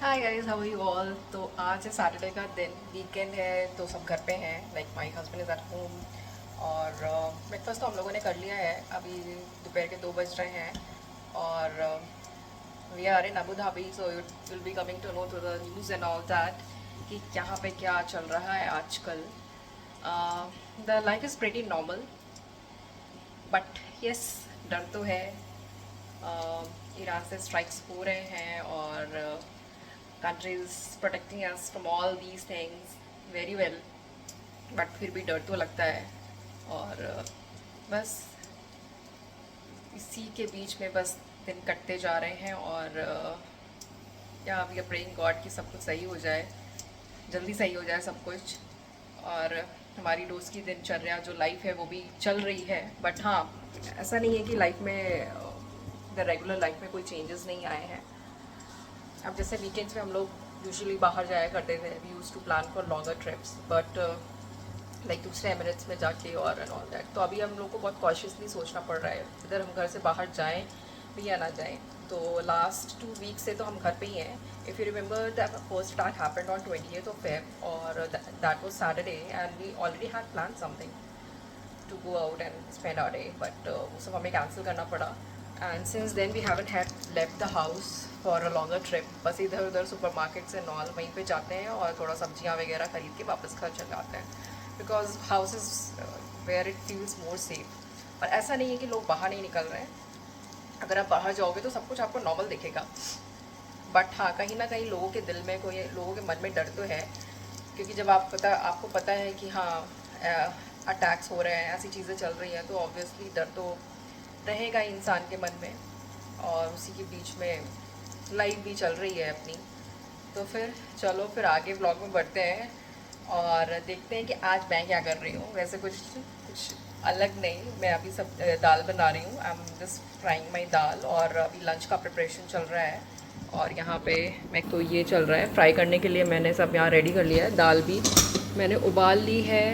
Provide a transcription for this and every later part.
Hi guys, how are you all. तो आज है सैटरडे का दिन, वीकेंड है तो सब घर पे हैं। Like my husband is at home और ब्रेकफास्ट तो हम लोगों ने कर लिया है। अभी दोपहर के 2 बज रहे हैं और we are in Abu Dhabi, so you will be coming to know through the news and all that कि यहाँ पे क्या चल रहा है आजकल। The life is pretty normal but yes, डर तो है। ईरान से स्ट्राइक्स हो रहे हैं और countries protecting us from all these things very well, but फिर भी डर तो लगता है। और बस इसी के बीच में बस दिन कटते जा रहे हैं और या वी आर प्रेइंग गॉड कि सब कुछ सही हो जाए, जल्दी सही हो जाए सब कुछ। और हमारी रोज़ की दिनचर्या जो लाइफ है वो भी चल रही है, बट हाँ, ऐसा नहीं है कि लाइफ में द रेगुलर लाइफ में कोई चेंजेस नहीं आए हैं। अब जैसे वीकेंड्स में हम लोग यूजुअली बाहर जाया करते थे, we use to plan for longer trips, but like दूसरे एमिरेट्स में जाके और एंड ऑल दैट। तो अभी हम लोग को बहुत कॉशियसली सोचना पड़ रहा है इधर हम घर से बाहर जाएं भी या ना जाएं। तो लास्ट 2 वीक से तो हम घर पे ही हैं। If you remember the first attack happened on 20th of Feb और that was Saturday and we already had plan something to go out and spend our day, but वो सब हमें कैंसिल करना पड़ा। And since then we haven't had left the house for a longer trip. बस इधर उधर super markets and all वहीं पे जाते हैं और थोड़ा सब्जियां वगैरह खरीद के वापस घर चले आते हैं, because house is where it feels more safe. और ऐसा नहीं है कि लोग बाहर नहीं निकल रहे हैं, अगर आप बाहर जाओगे तो सब कुछ आपको नॉर्मल दिखेगा, बट हाँ, कहीं ना कहीं लोगों के दिल में, कोई लोगों के मन में डर तो है। क्योंकि जब आपको पता है कि हाँ अटैक्स हो रहे हैं, ऐसी चीज़ें चल रही हैं, तो ऑब्वियसली डर तो रहेगा इंसान के मन में। और उसी के बीच में लाइफ भी चल रही है अपनी। तो फिर चलो फिर आगे व्लॉग में बढ़ते हैं और देखते हैं कि आज मैं क्या कर रही हूँ। वैसे कुछ अलग नहीं, मैं अभी सब दाल बना रही हूँ। आई एम जस्ट फ्राइंग माई दाल और अभी लंच का प्रिपरेशन चल रहा है। और यहाँ पे मैं तो ये चल रहा है फ्राई करने के लिए, मैंने सब यहाँ रेडी कर लिया है। दाल भी मैंने उबाल ली है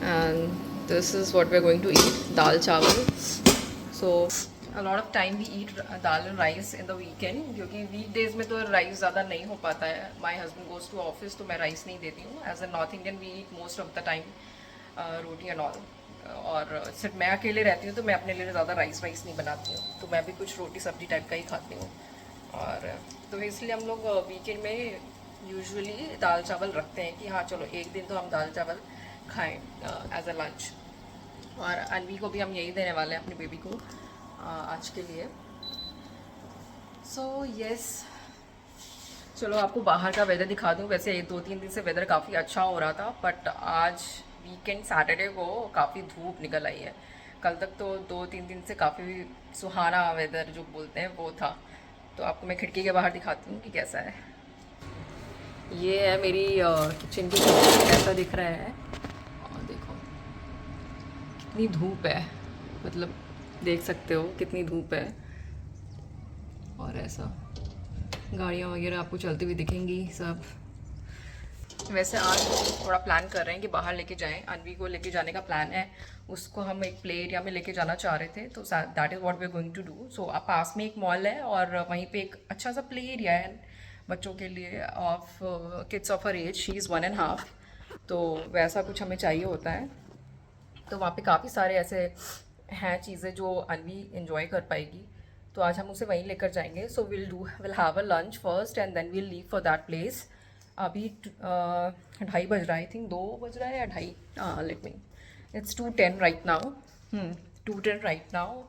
and this is what we are going to eat, dal chawal. So a lot of time we eat dal and rice in the weekend, क्योंकि वीक डेज में तो राइस ज़्यादा नहीं हो पाता है। My husband goes to office, तो मैं राइस नहीं देती हूँ। As a North Indian we eat most of the time roti and all. और सिर्फ मैं अकेले रहती हूँ तो मैं अपने लिए ज़्यादा राइस नहीं बनाती हूँ, तो मैं भी कुछ रोटी सब्जी टाइप का ही खाती हूँ। और तो इसलिए हम लोग वीकेंड में यूजुअली दाल चावल रखते हैं कि हाँ चलो एक दिन तो हम दाल चावल खाएँ एज अ लंच। और अनवी को भी हम यही देने वाले हैं, अपनी बेबी को आज के लिए। सो यस, चलो आपको बाहर का वेदर दिखा दूँ। वैसे 2-3 दिन से वेदर काफ़ी अच्छा हो रहा था, बट आज वीकेंड सैटरडे को काफ़ी धूप निकल आई है। कल तक तो 2-3 दिन से काफ़ी सुहाना वेदर जो बोलते हैं वो था। तो आपको मैं खिड़की के बाहर दिखाती हूँ कि कैसा है। ये है मेरी किचन की खिड़की, ऐसा दिख रहा है। और देखो कितनी धूप है, मतलब देख सकते हो कितनी धूप है। और ऐसा गाड़ियाँ वगैरह आपको चलती हुई दिखेंगी सब। वैसे आज थोड़ा प्लान कर रहे हैं कि बाहर लेके जाएं, अनवी को लेके जाने का प्लान है। उसको हम एक प्ले एरिया में लेके जाना चाह रहे थे, तो that is what we are going to do. So पास में एक मॉल है और वहीं पे एक अच्छा सा प्ले एरिया है बच्चों के लिए, of kids of her age, she is 1.5। तो वैसा कुछ हमें चाहिए होता है। तो वहाँ पे काफ़ी सारे ऐसे हैं चीज़ें जो अनवी इन्जॉय कर पाएगी, तो आज हम उसे वहीं लेकर जाएंगे। So will have a lunch first and then will leave for that place. अभी 2:30 बज रहा है, आई थिंक 2 बज रहा है या 2:30, let me, it's 2:10 right now. 2:10 right now.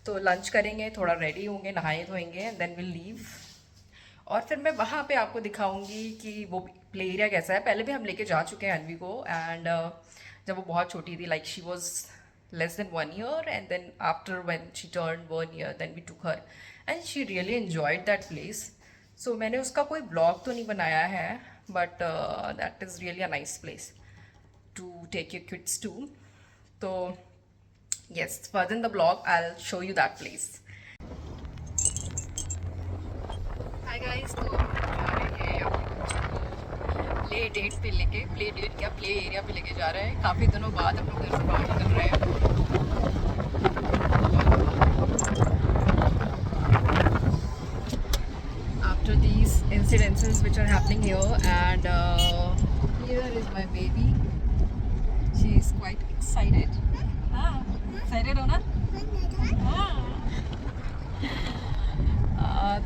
तो लंच करेंगे, थोड़ा रेडी होंगे, नहाए धोएंगे एंड देन विल लीव। और फिर मैं वहाँ पे आपको दिखाऊंगी कि वो प्ले एरिया कैसा है। पहले भी हम लेके जा चुके हैं अनवी को, एंड जब वो बहुत छोटी थी, like she was less than 1 year, and then after when she turned 1 year then we took her and she really enjoyed that place. So मैंने उसका कोई ब्लॉग तो नहीं बनाया है, but that is really a nice place to take your kids to. तो yes, further in the blog I'll show you that place. Hi guys, तो जा रहे हैं अपने बच्चों को प्ले डेट पे लेके, प्ले डेट क्या, प्ले एरिया पे लेके जा रहे हैं। काफ़ी दिनों बाद हम लोग घर से बाहर निकल रहे हैं। After the incidences which are happening here, and here is my baby. She is quite excited. Excited हो ना?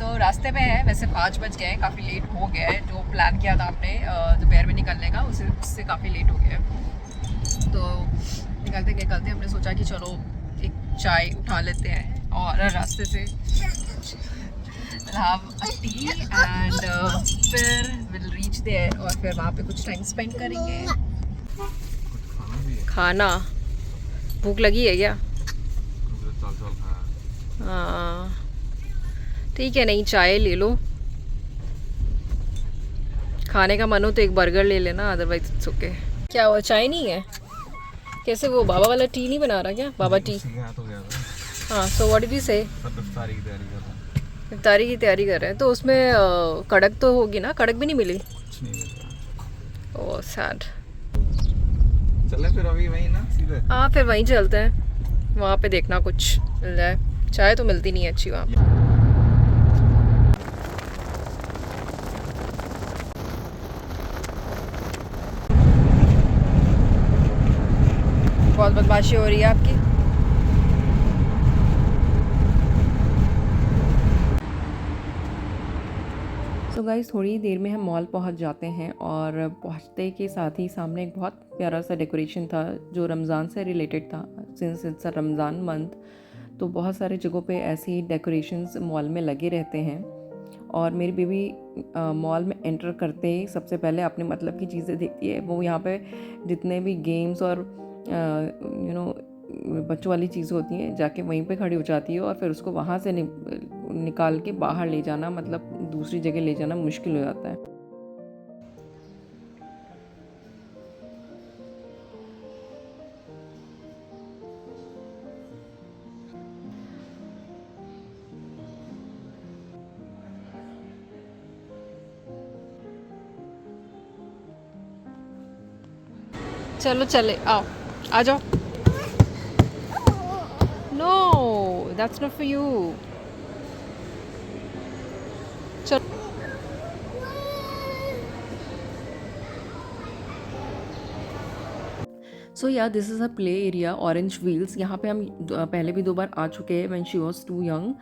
तो रास्ते में है, वैसे 5 बज गए हैं, काफ़ी लेट हो गया है। जो प्लान किया था आपने दोपहर में निकलने का, उससे काफ़ी लेट हो गया है। तो निकलते हमने सोचा कि चलो एक चाय उठा लेते हैं और रास्ते से have a tea and फिर we'll reach there और फिर वहाँ पे कुछ टाइम स्पेंड करेंगे। खाना भूख लगी है क्या? हाँ ठीक है, नहीं चाय ले लो। खाने का मन हो तो एक बर्गर ले लेना, अदरवाइज इट्स ओके। क्या हुआ, चाय नहीं है? कैसे, वो बाबा वाला टी नहीं बना रहा क्या? बाबा टी। हाँ, सो व्हाट डिड यू से? इफ्तारी की तैयारी कर रहे हैं, तो उसमें कड़क तो होगी ना? कड़क भी नहीं मिली? ओह सैड। चले फिर अभी वहीं ना सीधे? हाँ फिर वहीं चलते हैं, वहाँ पे देखना कुछ मिल जाए। चाय तो मिलती नहीं है अच्छी वहाँ पे। बहुत बदमाशी हो रही है आपकी। सो गाइस, थोड़ी देर में हम मॉल पहुंच जाते हैं और पहुंचते के साथ ही सामने एक बहुत प्यारा सा डेकोरेशन था जो रमज़ान से रिलेटेड था। Since it's a Ramzan month, तो बहुत सारे जगहों पे ऐसी डेकोरेशंस मॉल में लगे रहते हैं। और मेरी बेबी मॉल में एंटर करते ही सबसे पहले अपने मतलब की चीज़ें देखती है। वो यहाँ पे जितने भी गेम्स और बच्चों वाली चीज़ होती हैं, जाके वहीं पे खड़ी हो जाती है और फिर उसको वहाँ से निकाल के बाहर ले जाना, मतलब दूसरी जगह ले जाना मुश्किल हो जाता है। चलो चले, आओ आ जाओ। No that's not for you. चलो so yeah this is a play area, orange wheels. यहाँ पे हम पहले भी 2 बार आ चुके हैं when she was too young.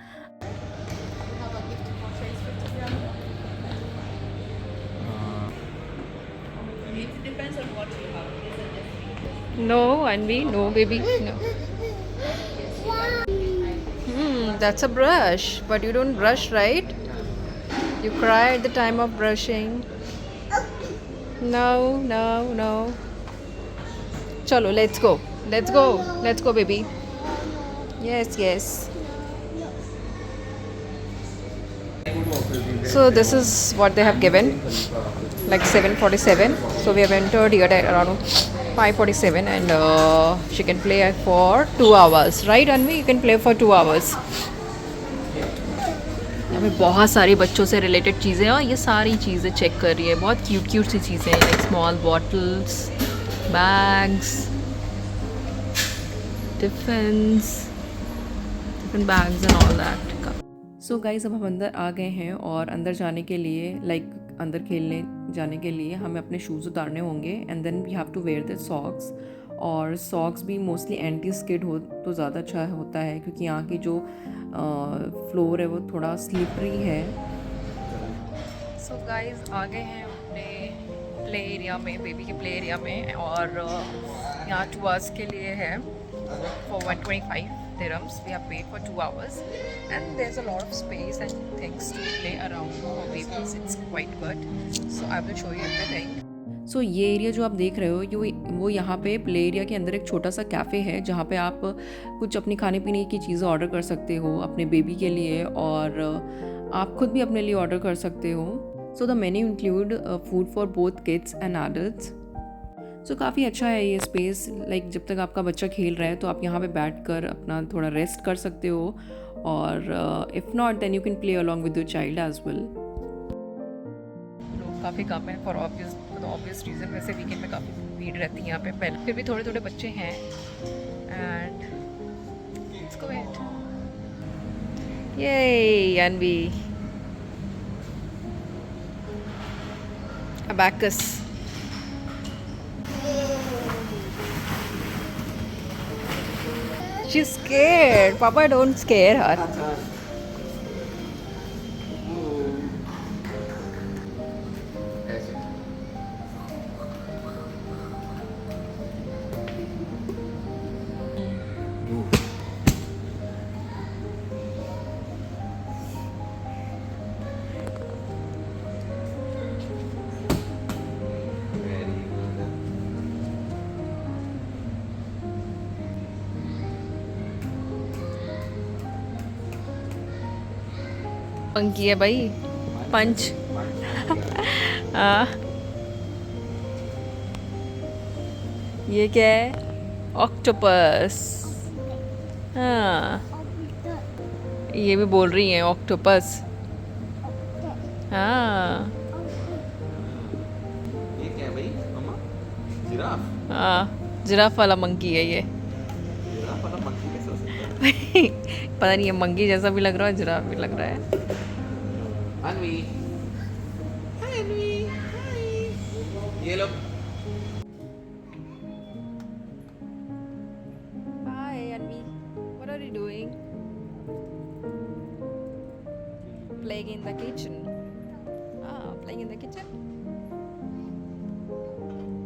No, Anvi, no baby, no. That's a brush, but you don't brush, right? You cry at the time of brushing. No, no, no. Chalo, let's go. Let's go. Let's go, baby. Yes, yes. So this is what they have given, like 7:47. So we have entered here at around 5:47, and she can play for 2 hours, right Anvi? You can play for 2 hours. यहाँ पे बहुत सारी बच्चों से related चीज़ें हैं और ये सारी चीज़ें चेक कर रही है। बहुत क्यूट सी चीज़ें हैं, like small bottles, bags, defence bags and all that. So guys, अब हम अंदर आ गए हैं और अंदर जाने के लिए, अंदर खेलने जाने के लिए हमें अपने शूज़ उतारने होंगे, and then we have to wear the socks. और सॉक्स भी मोस्टली एंटी स्किड हो तो ज़्यादा अच्छा होता है, क्योंकि यहाँ की जो फ्लोर है वो थोड़ा स्लिपरी है। सो गाइस, आ गए हैं अपने प्ले एरिया में, बेबी के प्ले एरिया में, और यहाँ 2 आवर्स के लिए है for 125 dirhams. We have paid for 2 hours, and there's a lot of space and things to play around for babies. It's quite good. So I will show you everything. So ये area जो आप देख रहे हो, वो यहाँ पे play area के अंदर एक छोटा सा कैफ़े है जहाँ पे आप कुछ अपनी खाने पीने की चीज़ें ऑर्डर कर सकते हो अपने बेबी के लिए, और आप खुद भी अपने लिए ऑर्डर कर सकते हो। So the menu include food for both kids and adults. So काफ़ी अच्छा है ये स्पेस, जब तक आपका बच्चा खेल रहा है तो आप यहाँ पे बैठकर अपना थोड़ा रेस्ट कर सकते हो, और if not then you can play along with your child as well. लोग काफ़ी कम है फॉर ऑब्वियस रीज़न, वैसे वीकेंड में काफ़ी भीड़ रहती है यहाँ पे, पहले फिर भी थोड़े थोड़े बच्चे हैं। एंड लेट्स गो इट, ये अनवी। abacus. She's scared. Papa, don't scare her. ऐसे वेरी गुड पंकी है भाई, पंच। हाँ, ये क्या है? ऑक्टोपस। हाँ, ये भी बोल रही है ऑक्टोपस। हाँ ये क्या है भाई मम्मा जिराफ हाँ, जिराफ वाला मंकी है ये। जिराफ वाला मंकी कैसे हो सकता है पता नहीं, ये मंकी जैसा भी लग रहा है, जिराफ भी लग रहा है। अनवी हाय अनवी हाय ये लो Hi, Anvi. What are you doing? Playing in the kitchen. Ah, playing in the kitchen.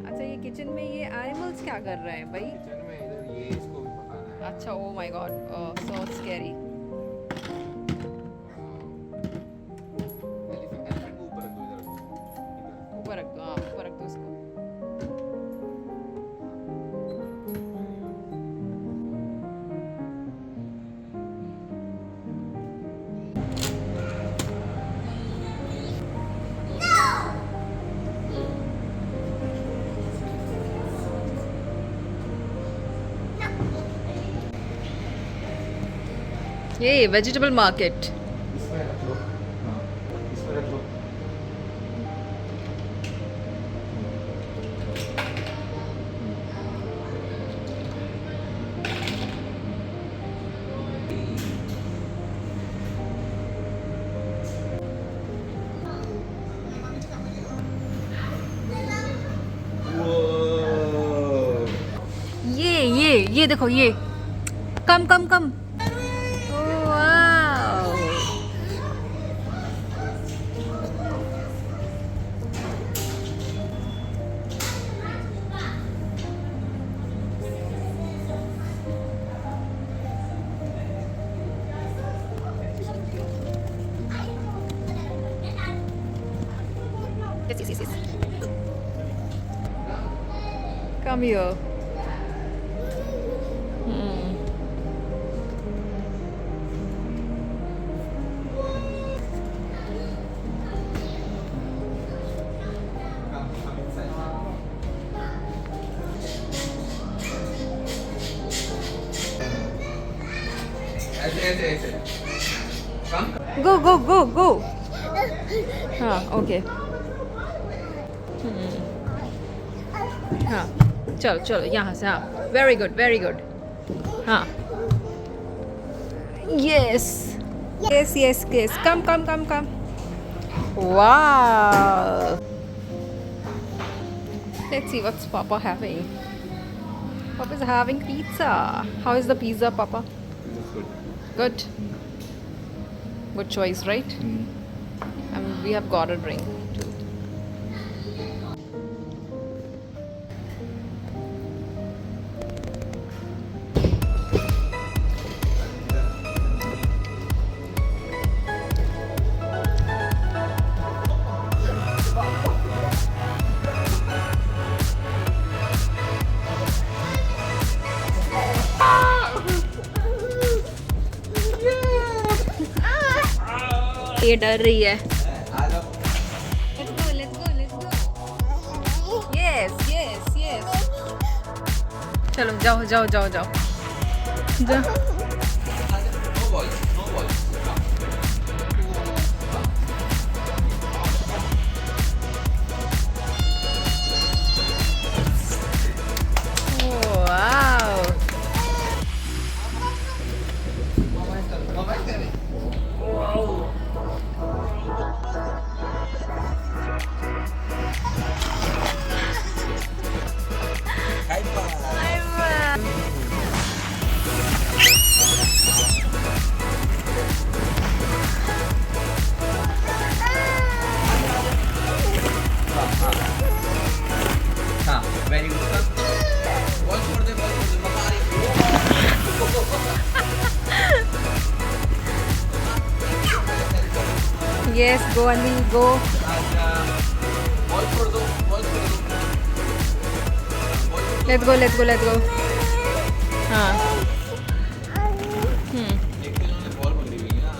अच्छा, ये किचन में ये एनिमल्स क्या कर रहे हैं भाई? किचन में इधर ये इसको भी पकाना है अच्छा, oh my God, so scary. Elephant को ऊपर रख दो इधर ऊपर रख दो, हाँ ऊपर रख दो उसको। ये वेजिटेबल मार्केट। इसमें रख लो हाँ इसमें रख लो ये देखो ये, come come come. Wow, yes. Come here. ऐसे come Go, go, go, go. हाँ, ओके। हाँ, चलो चलो यहाँ से, हाँ, वेरी गुड वेरी गुड। हाँ, yes yes yes yes, come come come come. Wow. Let's see what's Papa having. Papa's having pizza. How is the pizza, Papa? Good. Good choice, right? And we have got a drink too. ये डर रही है। Let's go, let's go, let's go. Yes, yes, yes. चलो जाओ जाओ जाओ जाओ जाओ। No ball no ball Wow. Yes, go Anvi, go. Ball छोड़ दो, बॉल छोड़ दो। Let's go, let's go, let's go. हाँ. एक तो इन्होंने बॉल पकड़ी हुई है ना।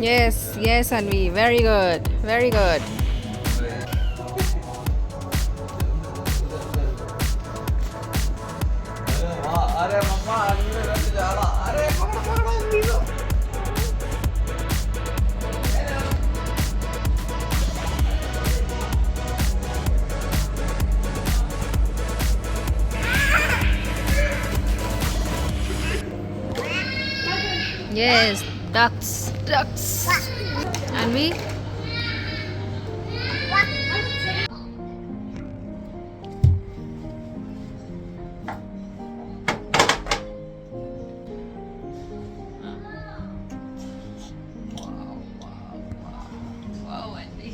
Yes, yes, Anvi. Very good, very good. अरे मम्मा आदमी में रस जा रहा। अरे पकड़ो पकड़ो आदमी को। Yes, ducks, ducks. Anvi. Wow, Anvi.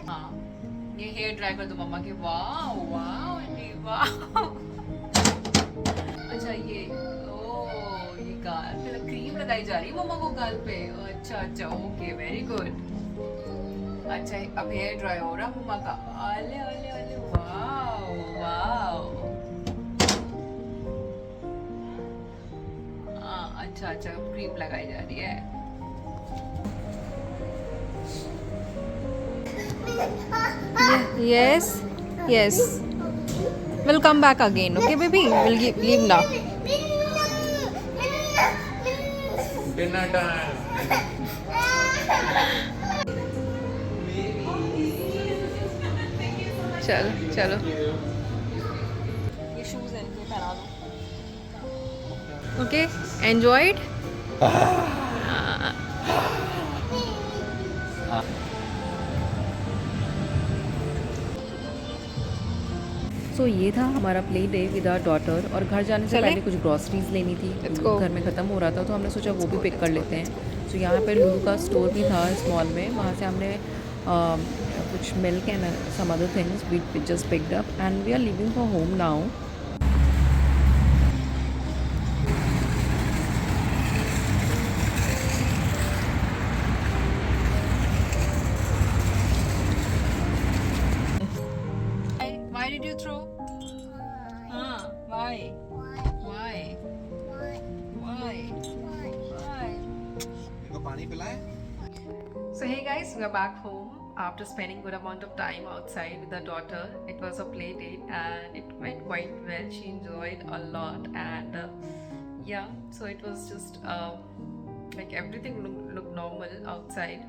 हाँ, ये हेयर ड्राई कर दो मम्मा के। Wow wow Anvi, wow. अच्छा ये ये गाल पे क्रीम लगाई जा रही है मम्मा को गाल पे। अच्छा अच्छा, ओके, वेरी गुड। अच्छा अब हेयर ड्राई हो रहा मम्मा का। अले अले अले, वाओ वाओ। हाँ अच्छा अच्छा, क्रीम लगाई जा रही है। Yes, yes. We'll come back again, okay, baby? We'll leave now. Dinner time. चलो चलो, ये शूज इनके पहना दो। Okay, enjoyed. सो ये था हमारा play day with our daughter. और घर जाने से पहले कुछ ग्रॉसरीज लेनी थी, घर में ख़त्म हो रहा था, तो हमने सोचा वो भी पिक कर लेते हैं। सो यहाँ पे लुलू का स्टोर भी था इस मॉल में, वहाँ से हमने कुछ milk and some other things we just picked up and we are living for home now. Why did you throw? Why? Why? Why? Why? इनको पानी पिलाएं? So hey guys, we are back home after spending good amount of time outside with our daughter. It was a play date and it went quite well. She enjoyed a lot and yeah, so it was just like everything looked normal outside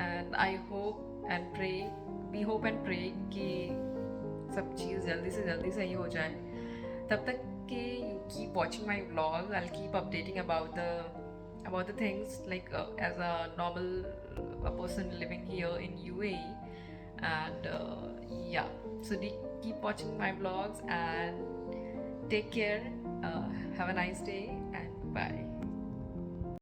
and I hope and pray, we hope and pray कि सब चीज़ जल्दी से जल्दी सही हो जाए। तब तक कि you keep watching my vlog, I'll keep updating about the things like as a normal a person living here in UAE and yeah, so keep watching my vlogs and take care. Have a nice day and bye.